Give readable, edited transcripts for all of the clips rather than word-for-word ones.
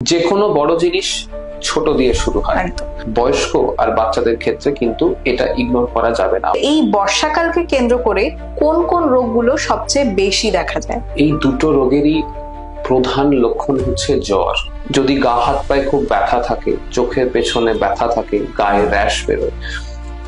যে কোনো বড় জিনিস ছোট দিয়ে শুরু হয়। বয়স্ক আর বাচ্চাদের ক্ষেত্রে কিন্তু এটা ইগনোর করা যাবে না। এই বর্ষাকালকে কেন্দ্র করে কোন কোন রোগগুলো সবচেয়ে বেশি দেখা যায়? এই দুটো রোগেরই প্রধান লক্ষণ হচ্ছে জ্বর। যদি গা হাত পায়ে খুব ব্যথা থাকে, চোখের পেছনে ব্যথা থাকে, গায়ে র্যাশ বেরোয়,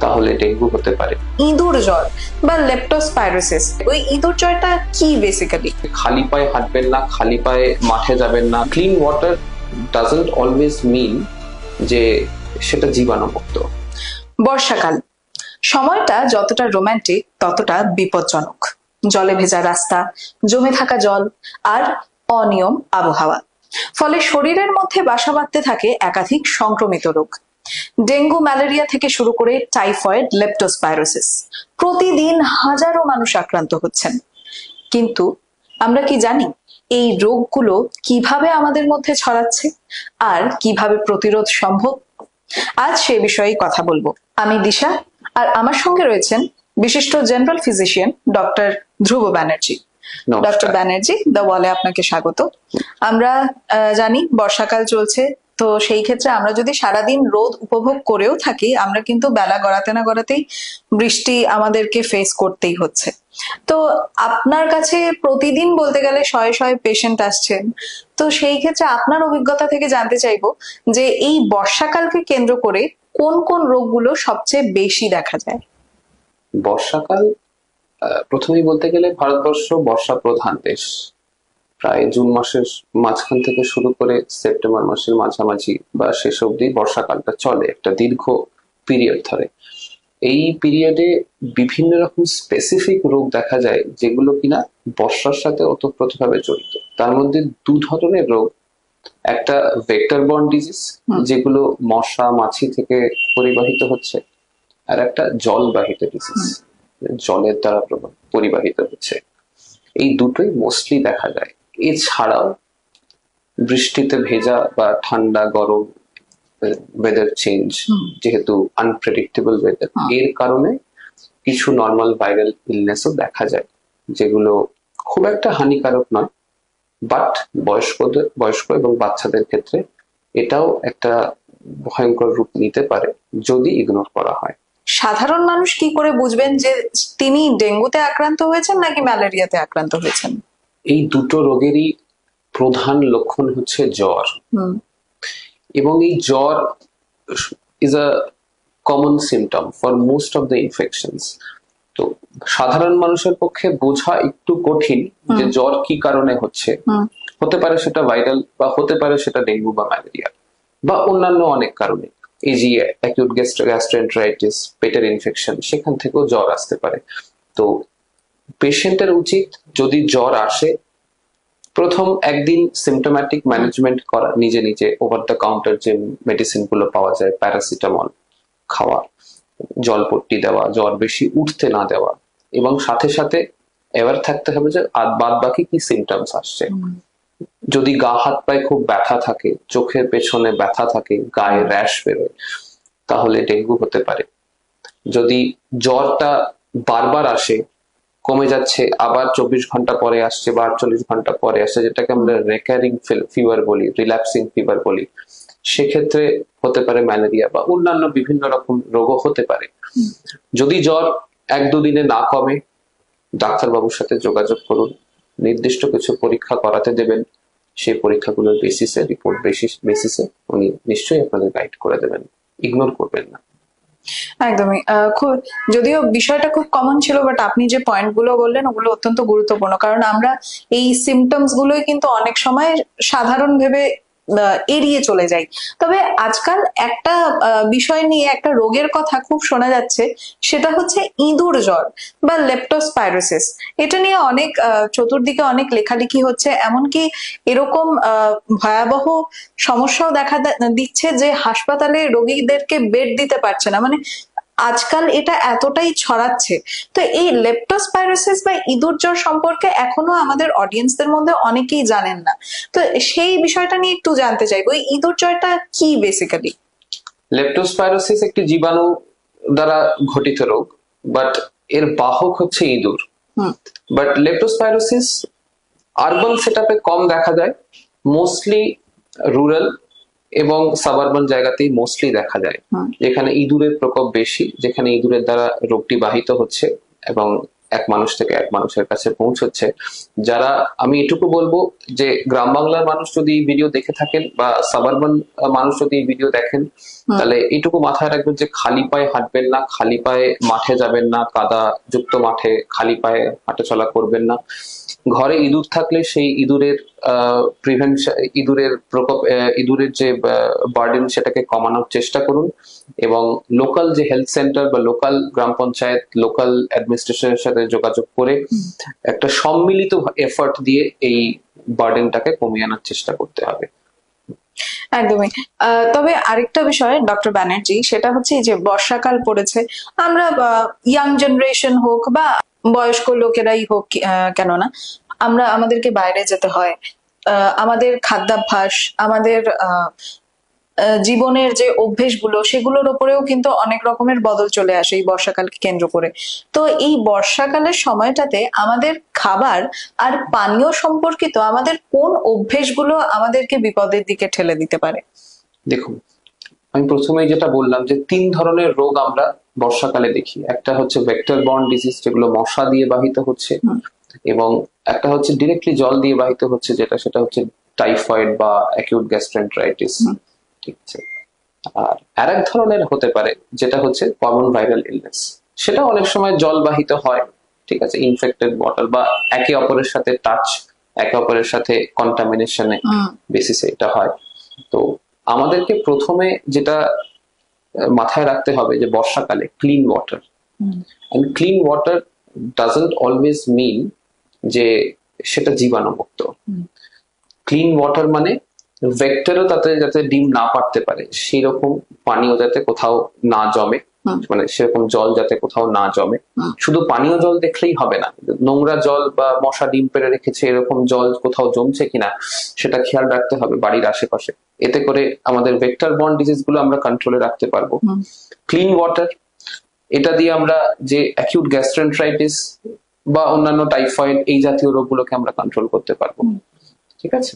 তাহলে ডেঙ্গু হতে পারে। ইঁদুর জ্বর বা লেপ্টোস্পাইরোসিস, ওই ইঁদুর জ্বরটা কি বেসিক্যালি? খালি পায়ে হাঁটবেন না, খালি পায়ে মাঠে যাবেন না। Clean water doesn't always mean যে সেটা জীবাণুমুক্ত। বর্ষাকাল সময়টা যতটা রোমান্টিক ততটা বিপজ্জনক। জলে ভেজা রাস্তা, জমে থাকা জল আর অনিয়ম আবহাওয়া, ফলে শরীরের মধ্যে বাসা বাঁধতে থাকে একাধিক সংক্রমিত রোগ। ডেঙ্গু, ম্যালেরিয়া থেকে শুরু করে টাইফয়েড, লেপ্টোস্পাইরোসিস, প্রতিদিন হাজারো মানুষ আক্রান্ত হচ্ছেন। কিন্তু আমরা কি জানি এই রোগগুলো কিভাবে আমাদের মধ্যে ছড়াচ্ছে আর কিভাবে প্রতিরোধ সম্ভব? আজ সে বিষয়ে কথা বলবো। আমি দিশা, আর আমার সঙ্গে রয়েছেন বিশিষ্ট general physician doctor Dhruba Banerjee. Doctor Banerjee, the ওয়ালে আপনাকে স্বাগত। আমরা জানি বর্ষাকাল চলছে, তো সেই ক্ষেত্রে আমরা যদি সারাদিন রোদ উপভোগ করেও থাকি, আমরা কিন্তু বেলা গড়াতে না গড়াতেই বৃষ্টি আমাদেরকে ফেস করতেই হচ্ছে। তো আপনার কাছে প্রতিদিন বলতে গেলে শয়ে শয়ে পেশেন্ট আসছেন, তো সেই ক্ষেত্রে আপনার অভিজ্ঞতা থেকে জানতে চাইবো যে এই বর্ষাকালকে কেন্দ্র করে কোন কোন রোগগুলো সবচেয়ে বেশি দেখা যায়? বর্ষাকাল প্রথমেই বলতে গেলে ভারতবর্ষ বর্ষা প্রধান দেশ। প্রায় জুন মাসের মাঝখান থেকে শুরু করে সেপ্টেম্বর মাসের মাঝামাঝি বা শেষ অবধি বর্ষাকালটা চলে একটা দীর্ঘ পিরিয়ড ধরে। এই পিরিয়ডে বিভিন্ন রকম স্পেসিফিক রোগ দেখা যায় যেগুলো কিনা বর্ষার সাথে ওতপ্রোতভাবে জড়িত। তার মধ্যে দু ধরনের রোগ, একটা ভেক্টর বর্ন ডিজিজ যেগুলো মশা মাছি থেকে পরিবাহিত হচ্ছে, আর একটা জলবাহিত ডিজিজ জলের দ্বারা পরিবাহিত হচ্ছে। এই দুটোই মোস্টলি দেখা যায়। এছাড়াও বৃষ্টিতে ভেজা বা ঠান্ডা গরম ওয়েদার চেঞ্জ, যেহেতু আনপ্রেডিক্টেবল ওয়েদার, এর কারণে কিছু নর্মাল ভাইরাল ইলনেসও দেখা যায়, যেগুলো খুব একটা হানিকারক নয়, বাট বয়স্ক এবং বাচ্চাদের ক্ষেত্রে এটাও একটা ভয়ঙ্কর রূপ নিতে পারে যদি ইগনোর করা হয়। সাধারণ মানুষ কি করে বুঝবেন যে তিনি ডেঙ্গুতে আক্রান্ত হয়েছেন নাকি ম্যালেরিয়াতে আক্রান্ত হয়েছেন? এই দুটো রোগেরই প্রধান লক্ষণ হচ্ছে জ্বর, এবং এই জ্বর is a common symptom for most of the infections. তো সাধারণ মানুষের পক্ষে বোঝা একটু কঠিন যে জ্বর কি কারণে হচ্ছে। হতে পারে সেটা ভাইরাল, বা হতে পারে সেটা ডেঙ্গু বা ম্যালেরিয়া, বা অন্যান্য অনেক কারণে। এই যে অ্যাকিউট গ্যাস্ট্রোএন্টেরাইটিস, পেটের ইনফেকশন, সেখান থেকেও জ্বর আসতে পারে। তো পেশেন্টের উচিত যদি জ্বর আসে, প্রথম একদিন সিমটোম্যাটিক ম্যানেজমেন্ট করা, নিজে নিজে ওভার দ্য কাউন্টার যে মেডিসিন গুলো পাওয়া যায়, প্যারাসিটামল খাওয়া, জলপট্টি দেওয়া, জ্বর বেশি উঠতে না দেওয়া, এবং সাথে সাথে অ্যাওয়্যার থাকতে হবে যে বাদ বাকি কি সিমটমস আসছে। যদি গা হাত পায়ে খুব ব্যথা থাকে, চোখের পেছনে ব্যথা থাকে, গায়ে র্যাশ বেরোয়, তাহলে ডেঙ্গু হতে পারে। যদি জ্বরটা বারবার আসে, কমে যাচ্ছে, আবার 24 ঘন্টা পরে আসছে বা 48 ঘন্টা পরে আসছে, যেটাকে আমরা রেকারিং ফিভার বলি, রিল্যাপসিং ফিভার বলি, সেক্ষেত্রে হতে পারে ম্যালেরিয়া বা অন্যান্য বিভিন্ন রকম রোগও হতে পারে। যদি জ্বর 1-2 দিনে না কমে, ডাক্তারবাবুর সাথে যোগাযোগ করুন, নির্দিষ্ট কিছু পরীক্ষা করাতে দেবেন, সেই পরীক্ষাগুলোর বেসিসে, রিপোর্ট বেসিসে উনি নিশ্চয়ই আপনাদের গাইড করে দেবেন, ইগনোর করবেন না। একদমই। খুব, যদিও বিষয়টা খুব কমন ছিল, বাট আপনি যে পয়েন্ট গুলো বললেন ওগুলো অত্যন্ত গুরুত্বপূর্ণ, কারণ আমরা এই সিমটমস গুলোই কিন্তু অনেক সময় সাধারণ ভেবে এড়িয়ে চলে যাই। তবে আজকাল একটা বিষয় নিয়ে, একটা রোগের কথা খুব শোনা যাচ্ছে, সেটা হচ্ছে ইঁদুর জ্বর বা লেপ্টোস্পাইরোসিস। এটা নিয়ে অনেক চতুর্দিকে অনেক লেখালেখি হচ্ছে, এমনকি এরকম ভয়াবহ সমস্যাও দেখা দিচ্ছে যে হাসপাতালে রোগীদেরকে বেড দিতে পারছে না। মানে আজকাল এটা এতটাই ছড়াচ্ছে। তো এই লেপ্টোস্পাইরোসিস বা ইঁদুর জ্বর সম্পর্কে এখনো আমাদের অডিয়েন্সদের মধ্যে অনেকেই জানেন না। তো সেই বিষয়টা নিয়ে একটু জানতে চাইবো, এই ইঁদুর জ্বরটা কি বেসিক্যালি? লেপ্টোস্পাইরোসিস একটি জীবাণু দ্বারা ঘটিত রোগ, বাট এর বাহক হচ্ছে ইঁদুর। বাট লেপ্টোস্পাইরোসিস আরবান সেটআপে কম দেখা যায়, মোস্টলি রুরাল এবং সাবারবান জায়গাতেই মোস্টলি দেখা যায়, যেখানে ইঁদুরের প্রকোপ বেশি, যেখানে ইঁদুরের দ্বারা রোগটি বাহিত হচ্ছে এবং এক মানুষ থেকে এক মানুষের কাছে পৌঁছচ্ছে। যারা, আমি এটুকু বলবো যে গ্রাম বাংলার মানুষ যদি এই ভিডিও দেখে থাকেন বা সাবারবান মানুষ যদি এই ভিডিও দেখেন, তাহলে এইটুকু মাথায় রাখবেন যে খালি পায়ে হাঁটবেন না, খালি পায়ে মাঠে যাবেন না, কাদা যুক্ত মাঠে খালি পায়ে হাঁটাচলা করবেন না। ঘরে ইঁদুর থাকলে সেই ইঁদুরের প্রিভেনশন, ইঁদুরের প্রকোপ, ইঁদুরের যে বার্ডেন সেটাকে কমানোর চেষ্টা করুন এবং লোকাল যে হেলথ সেন্টার বা লোকাল গ্রাম পঞ্চায়েত, লোকাল অ্যাডমিনিস্ট্রেশনের সাথে যোগাযোগ করে একটা সম্মিলিত এফর্ট দিয়ে এই বার্ডেনটাকে কমিয়ে আনার চেষ্টা করতে হবে। একদমই। তবে আরেকটা বিষয় ডক্টর ব্যানার্জি, সেটা হচ্ছে যে বর্ষাকাল পড়েছে, আমরা ইয়াং জেনারেশন হোক বা বয়স্ক লোকেরাই হোক কেননা আমাদেরকে বাইরে যেতে হয়, আমাদের খাদ্যাভ্যাস, আমাদের জীবনের যে অভ্যেসগুলো, সেগুলোর উপরেও কিন্তু অনেক রকমের বদল চলে আসে এই বর্ষাকালকে কেন্দ্র করে। তো এই বর্ষাকালের সময়টাতে আমাদের খাবার আর পানীয় সম্পর্কিত আমাদের কোন অভ্যেসগুলো আমাদেরকে বিপদের দিকে ঠেলে দিতে পারে? দেখুন, আমি প্রথমেই যেটা বললাম যে 3 ধরনের রোগ আমরা বর্ষাকালে দেখি। একটা হচ্ছে ভেক্টর বর্ন ডিজিজ, যেগুলো মশা দিয়ে বাহিত হচ্ছে, এবং একটা হচ্ছে ডিরেক্টলি জল দিয়ে বাহিত হচ্ছে, সেটা হচ্ছে টাইফয়েড বা অ্যাকিউট গ্যাস্ট্রেন্টারাইটিস। ঠিক আছে। আর আরেক ধরনের হতে পারে যেটা হচ্ছে কমন ভাইরাল ইলনেস, সেটা অনেক সময় জল বাহিত হয়, ঠিক আছে, ইনফেক্টেড ওয়াটার বা একে অপরের সাথে টাচ, একে অপরের সাথে কন্টামিনেশনে বেসিসে এটা হয়। তো আমাদেরকে প্রথমে যেটা মাথায় রাখতে হবে যে বর্ষাকালে clean water, and clean water doesn't always mean যে সেটা জীবাণুমুক্ত। ক্লিন ওয়াটার মানে ভেক্টরও তাতে যাতে ডিম না পারতে পারে সেই রকম পানীয় যাতে কোথাও না জমে, মানে সেরকম জল যাতে কোথাও না জমে। শুধু পানীয় জল দেখলেই হবে না, নোংরা জল বা মশা ডিম পেড়ে রেখেছে এরকম জল কোথাও জমছে কিনা সেটা খেয়াল রাখতে হবে বাড়ির আশেপাশে। এতে করে আমাদের ভেক্টর বর্ন ডিজিজ গুলো আমরা কন্ট্রোলে রাখতে পারবো। ক্লিন ওয়াটার, এটা দিয়ে আমরা যে অ্যাকিউট গ্যাস্ট্রেন্টারাইটিস বা অন্যান্য টাইফয়েড এই জাতীয় রোগগুলোকে আমরা কন্ট্রোল করতে পারবো। ঠিক আছে।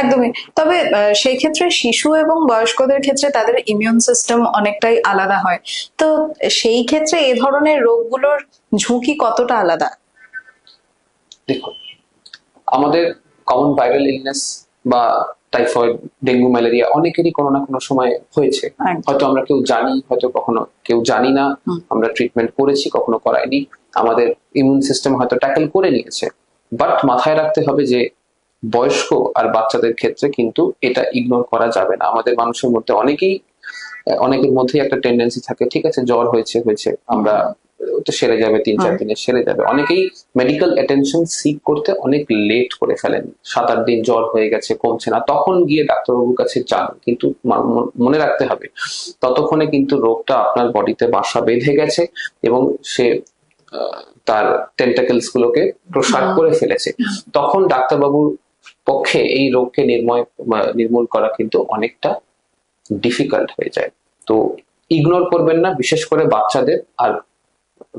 একদমই। তবে সেই ক্ষেত্রে শিশু এবং বয়স্কদের ক্ষেত্রে তাদের ইমিউন সিস্টেম অনেকটাই আলাদা হয়, তো সেই ক্ষেত্রে এ ধরনের রোগগুলোর ঝুঁকি কতটা আলাদা? দেখুন, আমাদের কমন ভাইরাল ইলনেস বা টাইফয়েড, ডেঙ্গু, ম্যালেরিয়া অনেকেরই কোনো না কোনো সময় হয়েছে। হয়তো আমরা কেউ জানি, হয়তো কখনো কেউ জানি না, আমরা ট্রিটমেন্ট করেছি, কখনো করাইনি, আমাদের ইমিউন সিস্টেম হয়তো ট্যাকেল করে নিয়েছে। বাট মাথায় রাখতে হবে যে বয়স্ক আর বাচ্চাদের ক্ষেত্রে কিন্তু এটা ইগনোর করা যাবে না। আমাদের মানুষের মধ্যে অনেকের মধ্যেই একটা টেন্ডেন্সি থাকে, ঠিক আছে জ্বর হয়েছে, আমরা তো সেরে যাবে, 3-4 দিনে সেরে যাবে। অনেকেই মেডিকেল অ্যাটেনশন সিক করতে অনেক লেট করে ফেলেন, 7-8 দিন জ্বর হয়ে গেছে, কমছে না, তখন গিয়ে ডাক্তারবাবুর কাছে যান। কিন্তু মনে রাখতে হবে ততক্ষণে কিন্তু রোগটা আপনার বডিতে বাসা বেঁধে গেছে এবং সে তার টেন্টাকেলস গুলোকে প্রসার করে ফেলেছে। তখন ডাক্তারবাবুর পক্ষে এই রোগকে নির্মূল করা কিন্তু অনেকটা ডিফিকাল্ট হয়ে যায়। তো ইগনোর করবেন না, বিশেষ করে বাচ্চাদের আর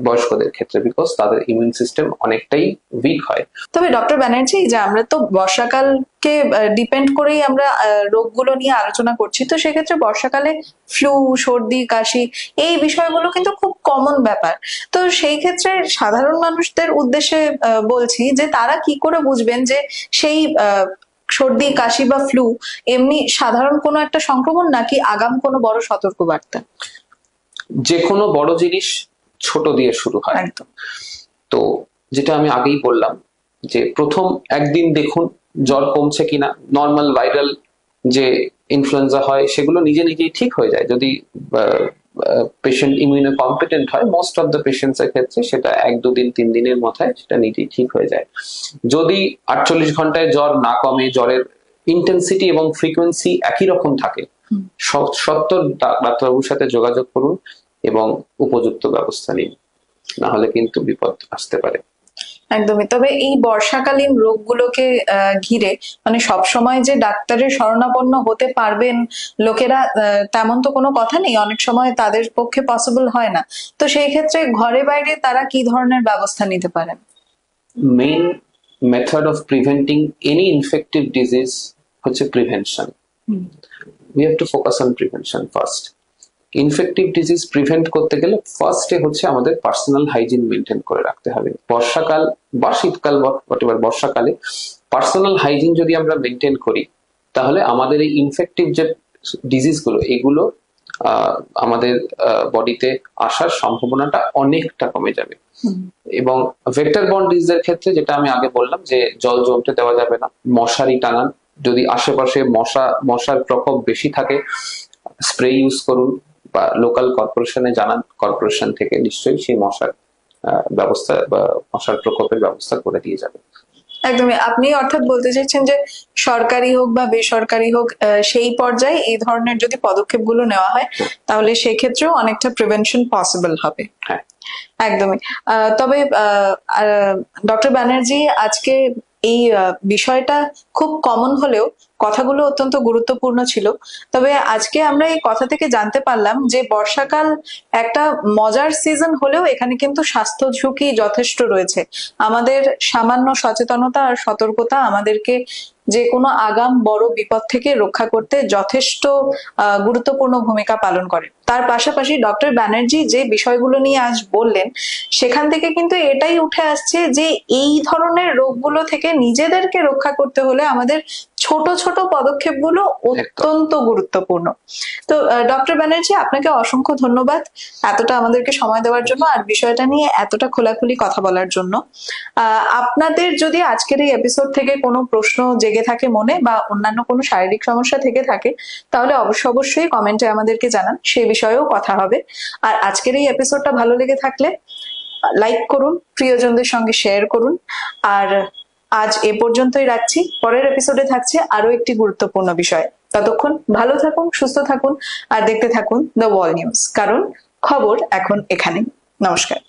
বয়স্কদের ক্ষেত্রে, বিকজ তাদের ইমিউন সিস্টেম অনেকটাই উইক হয়। তবে ডক্টর ব্যানার্জি, যে আমরা তো বর্ষাকালকে ডিপেন্ড করেই আমরা রোগগুলো নিয়ে আলোচনা করছি, তো সেক্ষেত্রে বর্ষাকালে ফ্লু, সর্দি, কাশি এই বিষয়গুলো কিন্তু খুব কমন ব্যাপার। তো সেই ক্ষেত্রে সাধারণ মানুষদের উদ্দেশ্যে বলছি যে তারা কি করে বুঝবেন যে সেই সর্দি, কাশি বা ফ্লু এমনি সাধারণ কোনো একটা সংক্রমণ নাকি আগাম কোনো বড় সতর্কবার্তা? যে কোনো বড় জিনিস ছোট দিয়ে শুরু হয়। তো যেটা আমি আগেই বললাম যে প্রথম একদিন দেখুন জ্বর কমছে কিনা। নর্মাল ভাইরাল যে ইনফ্লুয়েঞ্জা হয় সেগুলো নিজে নিজেই ঠিক হয়ে যায় যদি পেশেন্ট ইমিউনো কম্পিটেন্ট হয়। মোস্ট অফ দ্য পেশেন্টস এর ক্ষেত্রে সেটা 1-2 দিন 3 দিনের মাথায় সেটা নিজেই ঠিক হয়ে যায়। যদি 48 ঘন্টায় জ্বর না কমে, জ্বরের ইন্টেন্সিটি এবং ফ্রিকোয়েন্সি একই রকম থাকে, সত্তর ডাক্তারবাবুর সাথে যোগাযোগ করুন এবং উপযুক্ত ব্যবস্থা নিন, না হলে কিন্তু বিপদ আসতে পারে। একদমই। তবে এই বর্ষাকালীন রোগগুলোকে ঘিরে মানে সবসময় যে ডাক্তারের শরণাপন্ন হতে পারবেন লোকেরা তেমন তো কোনো কথা নেই, অনেক সময় তাদের পক্ষে পসিবল হয় না। তো সেই ক্ষেত্রে ঘরে বাইরে তারা কি ধরনের ব্যবস্থা নিতে পারেন? Main method of preventing any infective disease হচ্ছে prevention. We have to focus on prevention first. Infective disease prevent করতে গেলে ফার্স্টে হচ্ছে আমাদের পার্সোনাল হাইজিন মেনটেন করে রাখতে হবে। বর্ষাকাল বা শীতকাল বা বর্ষাকালে পার্সোনাল হাইজিন যদি আমরা মেনটেন করি, তাহলে আমাদের এই ইনফেক্টিভ যে ডিজিজ গুলো, এগুলো আমাদের বডিতে আসার সম্ভাবনাটা অনেকটা কমে যাবে। এবং ভেক্টর বর্ন ডিজিজের ক্ষেত্রে যেটা আমি আগে বললাম, যে জল জমতে দেওয়া যাবে না, মশারি টাঙান, যদি আশেপাশে মশার প্রকোপ বেশি থাকে স্প্রে ইউজ করুন, বা লোকাল কর্পোরেশনে জানান, কর্পোরেশন থেকে নিশ্চয়ই সেই মশার ব্যবস্থা বা মশার প্রকোপের ব্যবস্থা করে দিয়ে যাবে। একদমই, আপনি অর্থাৎ বলতে চাইছেন যে সরকারি হোক বা বেসরকারি হোক, সেই পর্যায়ে এই ধরনের যদি পদক্ষেপগুলো নেওয়া হয়, তাহলে সেক্ষেত্রেও অনেকটা প্রিভেনশন পসিবল হবে। হ্যাঁ, একদমই। তবে ডক্টর ব্যানার্জি, আজকে এই বিষয়টা খুব কমন হলেও কথাগুলো অত্যন্ত গুরুত্বপূর্ণ ছিল। তবে আজকে আমরা এই কথা থেকে জানতে পারলাম যে বর্ষাকাল একটা মজার সিজন হলেও এখানে কিন্তু স্বাস্থ্য ঝুঁকি যথেষ্ট রয়েছে। আমাদের সামান্য সচেতনতা আর সতর্কতা আমাদেরকে যে কোনো আগাম বড় বিপদ থেকে রক্ষা করতে যথেষ্ট গুরুত্বপূর্ণ ভূমিকা পালন করে। তার পাশাপাশি ডক্টর ব্যানার্জি যে বিষয়গুলো নিয়ে আজ বললেন, সেখান থেকে কিন্তু এটাই উঠে আসছে যে এই ধরনের রোগগুলো থেকে নিজেদেরকে রক্ষা করতে হলে আমাদের ছোট ছোট পদক্ষেপগুলো অত্যন্ত গুরুত্বপূর্ণ। তো ডক্টর ব্যানার্জি, আপনাকে অসংখ্য ধন্যবাদ এতটা আমাদেরকে সময় দেওয়ার জন্য আর বিষয়টা নিয়ে এতটা খোলাখুলি কথা বলার জন্য। আপনাদের যদি আজকের এই এপিসোড থেকে কোনো প্রশ্ন জেগে থাকে মনে, বা অন্যান্য কোনো শারীরিক সমস্যা থেকে থাকে, তাহলে অবশ্যই কমেন্টে আমাদেরকে জানান, সে বিষয়েও কথা হবে। আর আজকের এই এপিসোডটা ভালো লেগে থাকলে লাইক করুন, প্রিয়জনদের সঙ্গে শেয়ার করুন। আর আজ এ পর্যন্তই রাখছি, পরের এপিসোডে থাকছে আরো একটি গুরুত্বপূর্ণ বিষয়। ততক্ষণ ভালো থাকুন, সুস্থ থাকুন আর দেখতে থাকুন দ্য ওয়াল নিউজ, কারণ খবর এখন এখানেই। নমস্কার।